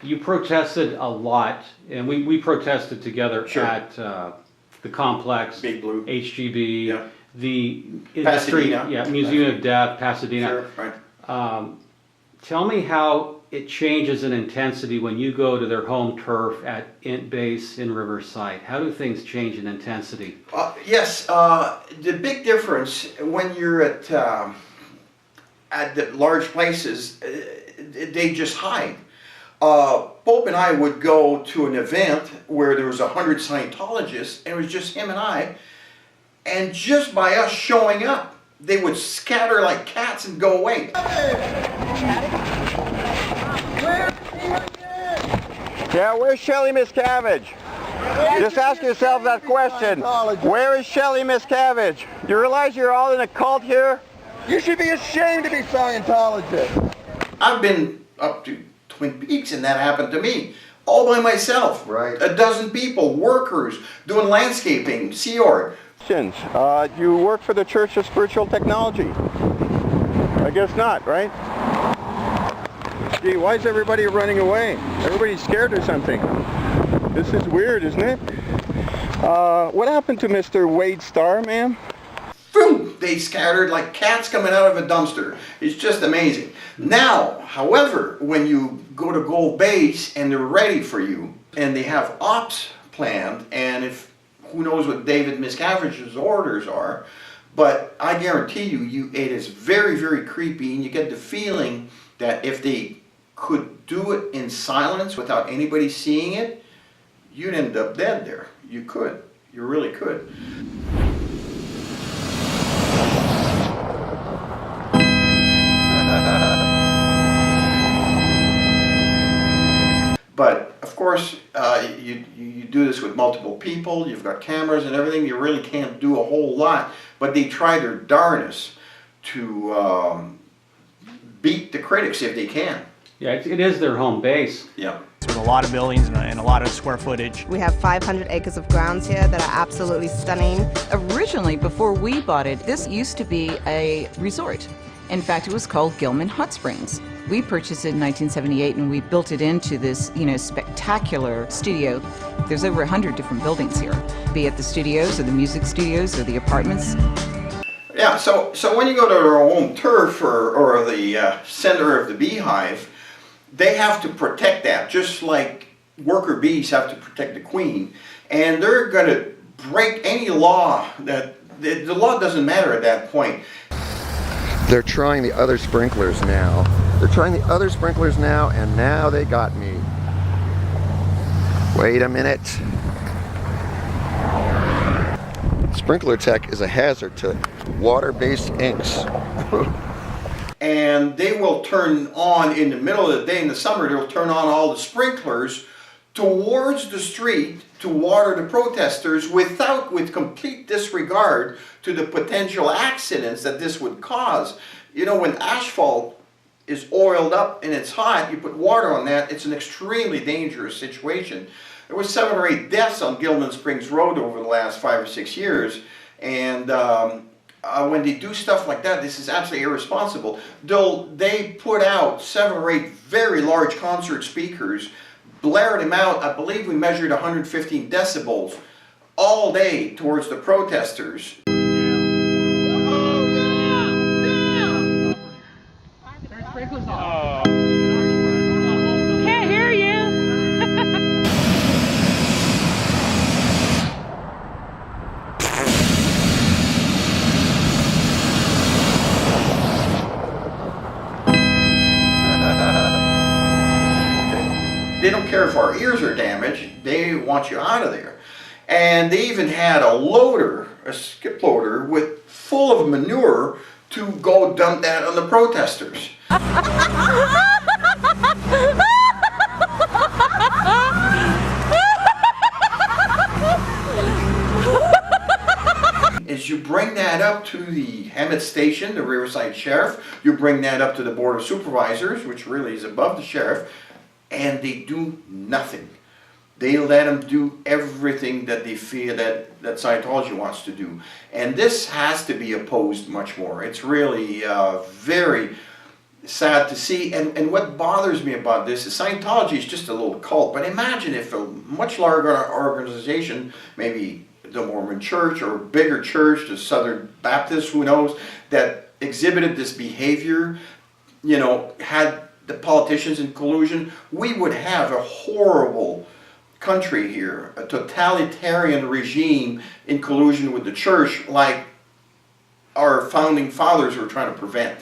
You protested a lot, and we protested together Sure. at the complex, Big Blue. HGB, Yeah. the Pasadena. yeah, Museum of Death, Pasadena. Sure, right. Tell me how it changes in intensity when you go to their home turf at Int Base in Riverside. How do things change in intensity? Yes, the big difference when you're at the large places, they just hide. Pope and I would go to an event where there was 100 Scientologists, and it was just him and I, and just by us showing up, they would scatter like cats and go away. Yeah, where's Shelly Miscavige? Just ask yourself that question. Where is Shelly Miscavige? You realize you're all in a cult here? You should be ashamed to be Scientologist. I've been up to Twin Peaks and that happened to me. All by myself. Right. A dozen people, workers, doing landscaping, Sea Org. You work for the Church of Spiritual Technology. I guess not, right? Gee, why is everybody running away? Everybody's scared or something. This is weird, isn't it? What happened to Mr. Wade Starr, ma'am? Boom! They scattered like cats coming out of a dumpster. It's just amazing. Now, however, when you go to Gold Base and they're ready for you, and they have ops planned, and if who knows what David Miscavige's orders are, but I guarantee you, it is very, very creepy, and you get the feeling that if they could do it in silence without anybody seeing it, you'd end up dead there. You could. You really could. But of course, you do this with multiple people, you've got cameras and everything, you really can't do a whole lot, but they try their darnest to beat the critics if they can. Yeah, it is their home base. Yeah. With a lot of buildings and a lot of square footage. We have 500 acres of grounds here that are absolutely stunning. Originally, before we bought it, this used to be a resort. In fact, it was called Gilman Hot Springs. We purchased it in 1978 and we built it into this, spectacular studio. There's over 100 different buildings here, be it the studios or the music studios or the apartments. Yeah, so when you go to their home turf or the center of the beehive, they have to protect that, just like worker bees have to protect the queen. And they're going to break any law that, the law doesn't matter at that point. They're trying the other sprinklers now. And now they got me. Wait a minute. Sprinkler tech is a hazard to water-based inks. And they will turn on, in the middle of the day in the summer, they'll turn on all the sprinklers towards the street to water the protesters with complete disregard to the potential accidents that this would cause. You know, when asphalt is oiled up and it's hot, you put water on that, it's an extremely dangerous situation. There was 7 or 8 deaths on Gilman Springs Road over the last 5 or 6 years, and when they do stuff like that, this is absolutely irresponsible. They put out 7 or 8 very large concert speakers, blared them out. I believe we measured 115 decibels all day towards the protesters. Can't hear you. They don't care if our ears are damaged, they want you out of there. And they even had a loader, a skip loader, full of manure to go dump that on the protesters. As you bring that up to the Hemet Station, the Riverside Sheriff, you bring that up to the Board of Supervisors, which really is above the Sheriff, and they do nothing. They let them do everything that they feel that Scientology wants to do. And this has to be opposed much more. It's really very, sad to see. And what bothers me about this is Scientology is just a little cult, but imagine if a much larger organization, maybe the Mormon Church or a bigger church, the Southern Baptist, who knows, that exhibited this behavior, you know, had the politicians in collusion, we would have a horrible country here, a totalitarian regime in collusion with the church, like our founding fathers were trying to prevent.